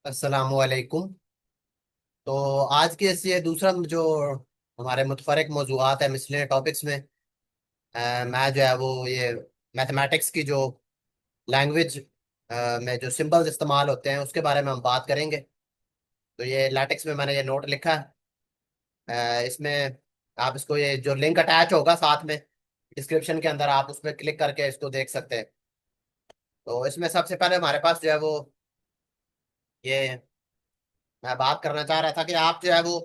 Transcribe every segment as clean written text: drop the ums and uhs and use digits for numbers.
अस्सलामुअलैकुम। तो आज के ये दूसरा जो हमारे मुतफरक मौजूआत है मिसलिनियस टॉपिक्स में, मैं जो है वो ये मैथमेटिक्स की जो लैंग्वेज में जो सिंबल्स इस्तेमाल होते हैं उसके बारे में हम बात करेंगे। तो ये लैटेक्स में मैंने ये नोट लिखा है। इसमें आप इसको ये जो लिंक अटैच होगा साथ में डिस्क्रिप्शन के अंदर, आप उस पर क्लिक करके इसको देख सकते हैं। तो इसमें सबसे पहले हमारे पास जो है वो ये मैं बात करना चाह रहा था कि आप जो है वो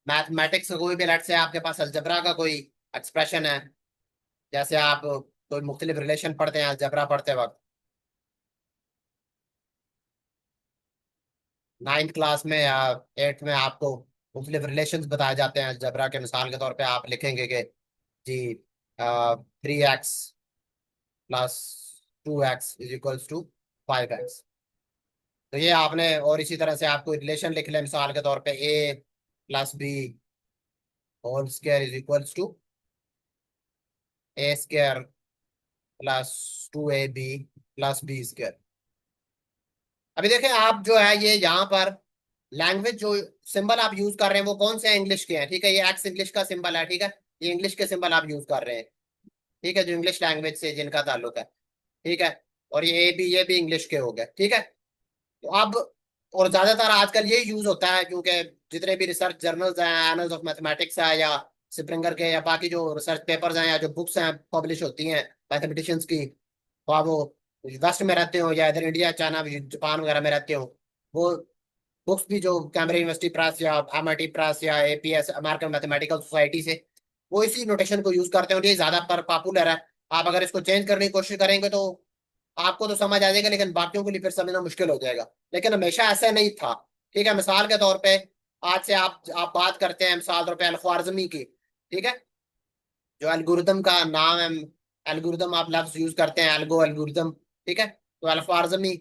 मैथमेटिक्स कोई भी, लेट से आपके पास अलजबरा का कोई एक्सप्रेशन है, जैसे आप कोई मुख्तलिफ रिलेशन पढ़ते हैं अलजबरा पढ़ते वक्त, नाइन्थ क्लास में या एट्थ में आपको मुख्तलिफ रिलेशंस बताए जाते हैं अलजबरा के। मिसाल के तौर पे आप लिखेंगे कि जी 3x plus 2x is equals to 5x। तो ये आपने, और इसी तरह से आपको रिलेशन लिख लें, मिसाल के तौर पे a plus B whole square is equals to a² plus 2ab plus b²। अभी देखें आप जो है ये यहाँ पर लैंग्वेज जो सिंबल आप यूज कर रहे हैं वो कौन से इंग्लिश के हैं, ठीक है। ये एक्स इंग्लिश का सिंबल है, ठीक है। ये इंग्लिश के सिंबल आप यूज कर रहे हैं, ठीक है, जो इंग्लिश लैंग्वेज से जिनका ताल्लुक है, ठीक है। और ये भी इंग्लिश के हो गए, ठीक है। तो अब, और ज्यादातर आजकल ये यूज होता है क्योंकि जितने भी रिसर्च जर्नल्स हैं, एनल्स ऑफ मैथमेटिक्स है या स्प्रिंगर के या बाकी जो रिसर्च पेपर्स हैं या जो बुक्स हैं पब्लिश होती हैं मैथमेटिशियंस की, तो आप वो वेस्ट में रहते हो या इधर इंडिया चाइना जापान वगैरह में रहते हो, वो बुक्स भी जो कैम्ब्रिज यूनिवर्सिटी प्रेस या एमआईटी प्रेस या एपीएस अमेरिकन मैथमेटिकल सोसाइटी से, वो इसी नोटेशन को यूज करते हैं और ये ज्यादा पर पॉपुलर है। आप अगर इसको चेंज करने की कोशिश करेंगे तो आपको तो समझ आ जाएगा, लेकिन बाकियों के लिए फिर समझना मुश्किल हो जाएगा। लेकिन हमेशा ऐसा नहीं था, ठीक है। मिसाल के तौर पे आज से आप बात करते हैं मिसाल के तौर पे अल-ख्वारिज़मी की, ठीक है, जो एल्गोरिदम का नाम है। एल्गोरिदम आप लफ्ज यूज करते हैं, एल्गो एल्गोरिदम, ठीक है। तो अल-ख्वारिज़मी,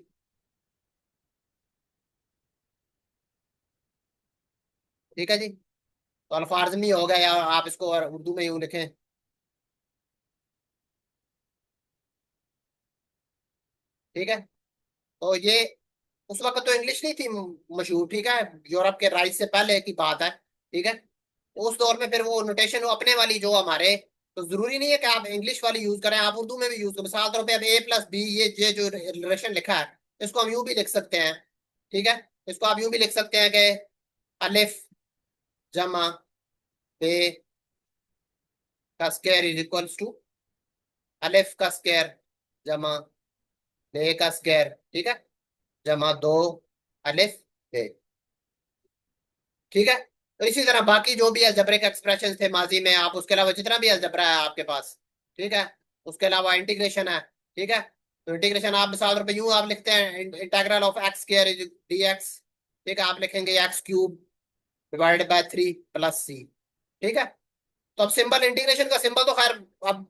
ठीक है जी। तो अल-ख्वारिज़मी हो गया, या आप इसको और उर्दू में यूं लिखें, ठीक है। तो ये उस वक्त तो इंग्लिश नहीं थी मशहूर, ठीक है, यूरोप के राइज से पहले की बात है, ठीक है। उस दौर में फिर वो नोटेशन वो अपने वाली जो हमारे, तो जरूरी नहीं है कि आप इंग्लिश वाली यूज करें, आप उर्दू में भी यूज करें। मिसाल के तौर पे अब a+b, ये जो रिलेशन लिखा है इसको हम यूं भी लिख सकते हैं, ठीक है। इसको आप यूं भी लिख सकते हैं कि अलिफ जमा बे का स्क्वायर इज इक्वल्स टू अलिफ का स्क्वायर जमा बे का स्क्वायर, ठीक है, जमा दो अलिफ बे, ठीक है। तो इसी तरह बाकी जो भी अलजबरिक एक्सप्रेशन थे माजी में, आप उसके अलावा जितना भी अलजबरा है आपके पास, ठीक है, उसके अलावा इंटीग्रेशन है, ठीक है। तो इंटीग्रेशन आप मिसाल तौर पे यूं आप लिखते हैं integral of x square is dx, ठीक है। आप लिखेंगे x³ डिवाइडेड बाय 3 + c, ठीक है। तो अब सिंबल, इंटीग्रेशन का सिंबल तो खैर अब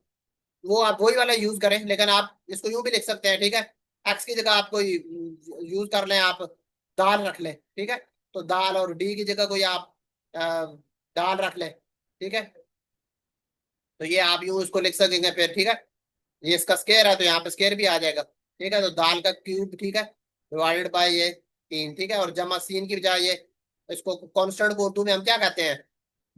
वो आप वही वाला यूज करें, लेकिन आप इसको यूं भी लिख सकते हैं, ठीक है। एक्स की जगह आप कोई यूज कर लें, आप दाल रख लें, ठीक है। तो दाल, और डी की जगह कोई आप अ, दाल रख लें, ठीक है। तो ये आप यूं इसको लिख सकेंगे फिर, ठीक है। ये इसका स्केयर है तो यहाँ पे स्केयर भी आ जाएगा, ठीक है। तो दाल का क्यूब, ठीक है, डिवाइडेड बाय ये 3, ठीक है। और जमा सीन की बजाय ये, इसको कांस्टेंट को उर्दू में हम क्या कहते हैं,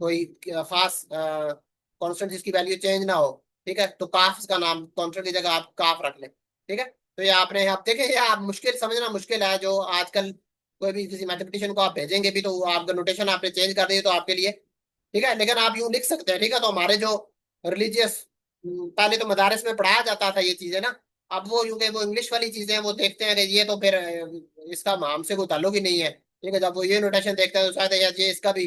कोई खास कांस्टेंट जिसकी वैल्यू चेंज ना हो, ठीक है। तो काफ का नाम, कांस्टेंट की जगह आप काफ रख लें, ठीक है। तो ये आपने, आप देखें, ये आप मुश्किल समझना मुश्किल है जो आजकल कोई भी किसी मैथमेटिशियन को आप भेजेंगे भी तो आपका नोटेशन आपने चेंज कर दी तो आपके लिए, ठीक है। लेकिन आप यूं लिख सकते हैं, ठीक है। तो हमारे जो रिलीजियस, पहले तो मदारस में पढ़ाया जाता था ये चीजें ना, अब वो यूं कि वो इंग्लिश वाली चीजें हैं, वो देखते हैं कि ये तो फिर इसका हमसे कोई ताल्लुक ही नहीं है, ठीक है। जब वो ये नोटेशन देखते हैं तो शायद यार ये इसका भी,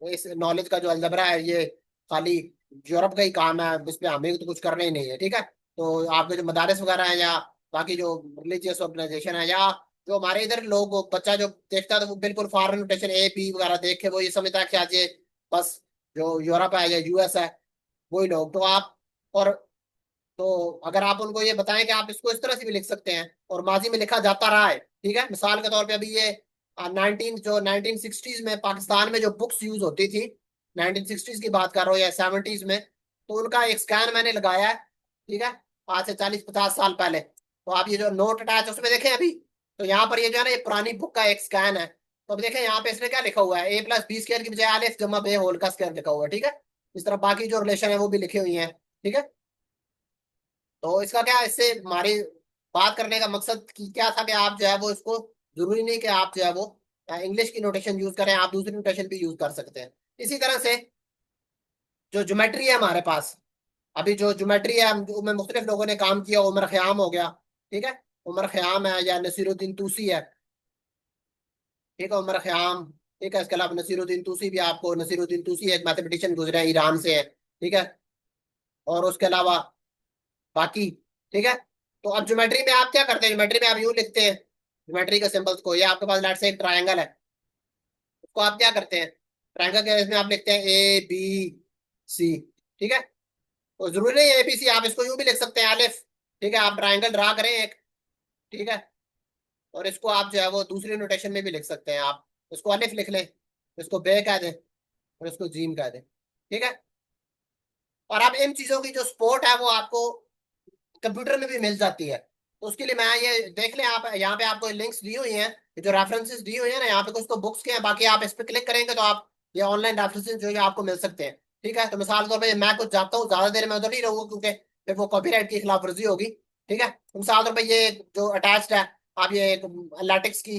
इस नॉलेज का जो अलजबरा है ये खाली यूरोप का ही काम है, इस पे हमें तो कुछ करना ही नहीं है, ठीक है। तो आपके जो मदारस वगैरह हैं या बाकी जो रिलीजियस ऑर्गेनाइजेशन है, या जो हमारे इधर लोग, बच्चा जो देखता है तो वो बिल्कुल फॉरेन नोटेशन A B वगैरह देख के वो ये समझता है कि आज ये बस जो यूरोप है या यूएस है वही लोग। तो आप, और तो अगर आप उनको ये बताएं कि आप इसको इस तरह से भी लिख सकते हैं और माजी में लिखा जाता रहा है, ठीक है। मिसाल के तौर पे अभी ये 1960s में पाकिस्तान में जो बुक्स यूज होती थी, 1960s की बात कर रहा हूँ या 70s में, तो उनका एक स्कैन मैंने लगाया है, ठीक है, आज से 40-50 साल पहले। तो आप ये जो नोट अटैच उसमें देखें अभी, तो यहाँ पर ये जो है ना, ये पुरानी बुक का एक स्कैन है। तो अब देखें यहाँ पे इसने क्या लिखा हुआ है, a+b² की बजाय अलिफ जमा बे होल का स्क्वायर लिखा हुआ है, ठीक है। इस तरह बाकी जो रिलेशन है वो भी लिखी हुई है, ठीक है। तो इसका क्या, इससे हमारी बात करने का मकसद क्या था कि आप जो है वो इसको, जरूरी नहीं कि आप जो है वो इंग्लिश की नोटेशन यूज करें, आप दूसरी नोटेशन भी यूज कर सकते हैं। इसी तरह से जो ज्योमेट्री है हमारे पास, अभी जो ज्योमेट्री है में मुख्तलिफ लोगों ने काम किया, उमर खयाम हो गया, ठीक है। उमर खयाम है, या नसीरुद्दीन तूसी है, ठीक है, उमर खयाम। ठीक है, इसके अलावा नसीरुद्दीन तूसी भी, आपको नसीरुद्दीन तूसी एक मैथमेटिशियन गुजरे हैं, ईरान से है, ठीक है। और उसके अलावा बाकी, ठीक है। तो अब ज्योमेट्री में आप क्या करते हैं, ज्योमेट्री में आप यूं लिखते हैं ज्योमेट्री के सिंबल्स को। ये आपके पास लेट से एक ट्रायंगल है, उसको आप क्या करते हैं, ट्रायंगल के इसमें आप लिखते हैं ABC, ठीक है। तो जरूरी नहीं है ABC, आप इसको यूं भी लिख सकते हैं अलिफ, ठीक है। आप ट्रायंगल ड्रा करें एक, ठीक है। और इसको आप जो है वो दूसरी नोटेशन में भी लिख सकते हैं, आप इसको अलिफ लिख लें, इसको बे कह दें, और इसको जीम कह दें, ठीक है। और अब इन चीजों की जो सपोर्ट है वो आपको कंप्यूटर में भी मिल जाती है। तो उसके लिए मैं ये देख लें, आप यहाँ पे आपको लिंक्स दी हुई हैं, ये जो रेफरेंसेस दी हुई है ना, यहाँ पे कुछ तो बुक्स के हैं, बाकी आप इस पे क्लिक करेंगे तो आप ये ऑनलाइन रेफरेंसेस जो है आपको मिल सकते हैं, ठीक है। तो मिसाल के तौर पर मैं कुछ जाता हूँ, ज्यादा देर में उधर नहीं रहूंगा क्योंकि फिर वो कॉपीराइट की खिलाफ वर्जी होगी, ठीक है। तो मिसाल के तौर पर ये जो अटैच्ड है, आप ये लैटिक्स की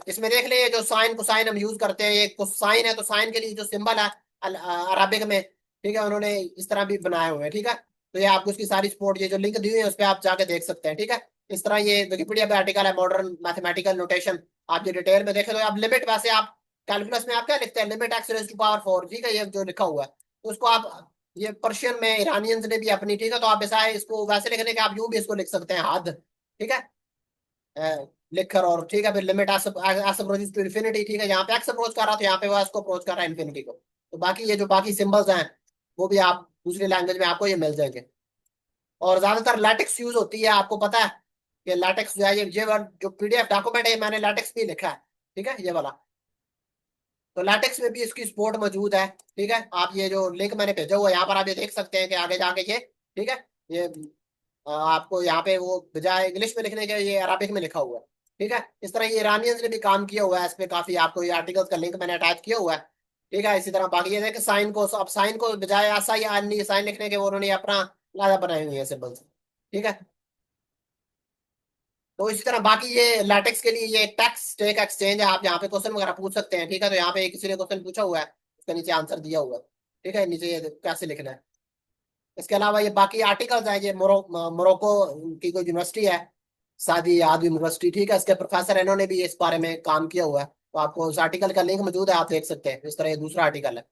इसमें देख ले, ये जो साइन कोसाइन हम यूज करते हैं, ये कोसाइन है तो साइन के लिए जो सिंबल है अरबिक में, ठीक है, उन्होंने इस तरह भी बनाए हुए हैं, ठीक है। तो ये आपको इसकी सारी सपोर्ट, ये जो लिंक दी हुई है उस पर आप जाके देख सकते हैं, ठीक है। इस तरह ये विकिपीडिया पे आर्टिकल है, मॉडर्न मैथमेटिकल नोटेशन। आप ये डिटेल में देखें तो आप लिमिट, वैसे आप कैलकुलस में आप क्या लिखते हैं, लिमिट x⁴, ठीक है, ये जो लिखा हुआ है, तो उसको आप, ये पर्शियन में ईरानियंस ने भी अपनी, ठीक है, तो आप ऐसा है इसको वैसे लिखने के आप यूं भी इसको लिख सकते हैं हद, ठीक है, लिखकर, और ठीक है, फिर limit X approaches to infinity, ठीक है, यहाँ पे एक्स अप्रोच कर रहा तो यहाँ पे वो इसको अप्रोच कर रहा है इन्फिनिटी को। तो बाकी ये जो बाकी सिंबल्स हैं वो भी आप दूसरी लैंग्वेज में आपको ये मिल जाएंगे। और ज्यादातर लैटेक्स यूज होती है, आपको पता है कि लैटेक्स जो है, ये जो PDF डॉक्यूमेंट है मैंने लैटेक्स भी लिखा है, ठीक है, ये वाला। तो लैटेक्स में भी इसकी सपोर्ट मौजूद है, ठीक है। आप ये जो लिंक मैंने भेजा हुआ है यहाँ पर आप ये देख सकते हैं कि आगे जाके ये, ठीक है, ये आपको यहाँ पे वो बजाय इंग्लिश में लिखने के ये अरबिक में लिखा हुआ है, ठीक है। इस तरह ये ईरानियंस ने भी काम किया हुआ है इस पे काफी, आपको ये आर्टिकल्स का लिंक मैंने अटैच किया हुआ है, ठीक है। इसी तरह बाकी ये देखें साइन को, अब साइन को बजाय ऐसा या अन्य साइन लिखने के वो उन्होंने अपना लादा बनाई हुई है सिंबल्स, ठीक है। तो इसी तरह बाकी ये लैटेक्स के लिए ये टैक्स टेक एक्सचेंज है, आप यहाँ पे क्वेश्चन वगैरह पूछ सकते हैं, ठीक है। तो यहाँ पे किसी ने क्वेश्चन पूछा हुआ है, उसका नीचे आंसर दिया हुआ है, ठीक है, नीचे ये कैसे लिखना है। इसके अलावा ये बाकी आर्टिकल्स हैं, ये मोरक्को की कोई यूनिवर्सिटी है, सादी याद यूनिवर्सिटी, ठीक है, इसके प्रोफेसर इन्होंने भी इस बारे में काम किया हुआ है, तो आपको उस आर्टिकल का लिंक मौजूद है, आप देख सकते हैं। इस तरह ये दूसरा आर्टिकल है।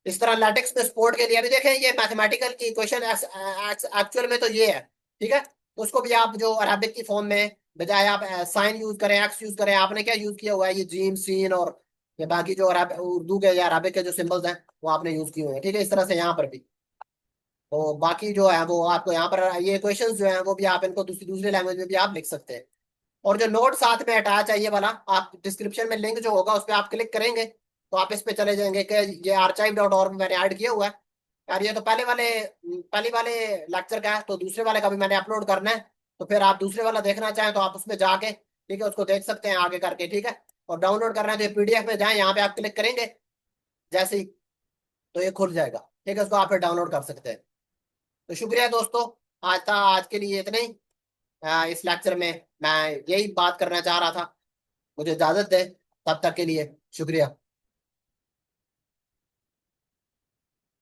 इस तरह लैटेक्स में सपोर्ट के लिए अभी देखें, ये मैथमेटिकल की क्वेश्चन एक्चुअल में तो ये है, ठीक है। तो उसको भी आप जो अरबिक की फॉर्म में बजाय आप साइन यूज करें, एक्स यूज करें, आपने क्या यूज किया हुआ है, ये जीम सीन और ये बाकी जो उर्दू के या अरबिक के जो सिंबल्स हैं वो आपने यूज किए हुए हैं, ठीक है। इस तरह से यहाँ पर भी, तो बाकी जो है वो आपको यहाँ पर ये क्वेश्चंस जो हैं वो भी आप इनको दूसरी दूसरी लैंग्वेज में भी आप लिख सकते हैं। और जो नोट साथ में अटैच है ये वाला, आप डिस्क्रिप्शन में लिंक जो होगा उस पर आप क्लिक करेंगे तो आप इस पे चले जाएंगे कि ये archive.org में मैंने ऐड किया हुआ है। यार ये तो पहले वाले लेक्चर का है, तो दूसरे वाले का भी मैंने अपलोड करना है। तो फिर आप दूसरे वाला देखना चाहें तो आप उसमें जाके, ठीक है, उसको देख सकते हैं आगे करके, ठीक है। और डाउनलोड करना है तो ये PDF में जाए, यहाँ पे आप क्लिक करेंगे जैसे ही, तो ये खुल जाएगा, ठीक है, उसको आप फिर डाउनलोड कर सकते हैं। तो शुक्रिया दोस्तों, आज के लिए इतना ही। इस लेक्चर में मैं यही बात करना चाह रहा था, मुझे इजाजत दे, तब तक के लिए शुक्रिया।